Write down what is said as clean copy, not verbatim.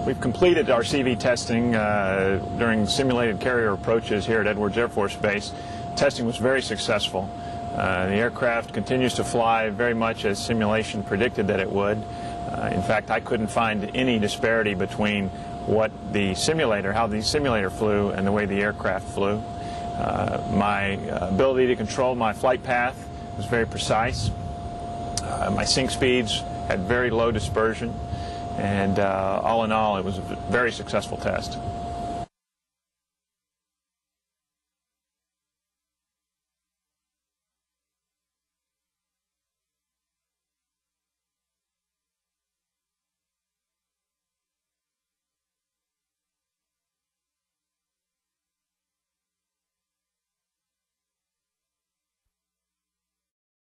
We've completed our CV testing during simulated carrier approaches here at Edwards Air Force Base. Testing was very successful. The aircraft continues to fly very much as simulation predicted that it would. In fact, I couldn't find any disparity between what the simulator, how the simulator flew, and the way the aircraft flew. My ability to control my flight path was very precise. My sync speeds had very low dispersion. And all in all, it was a very successful test.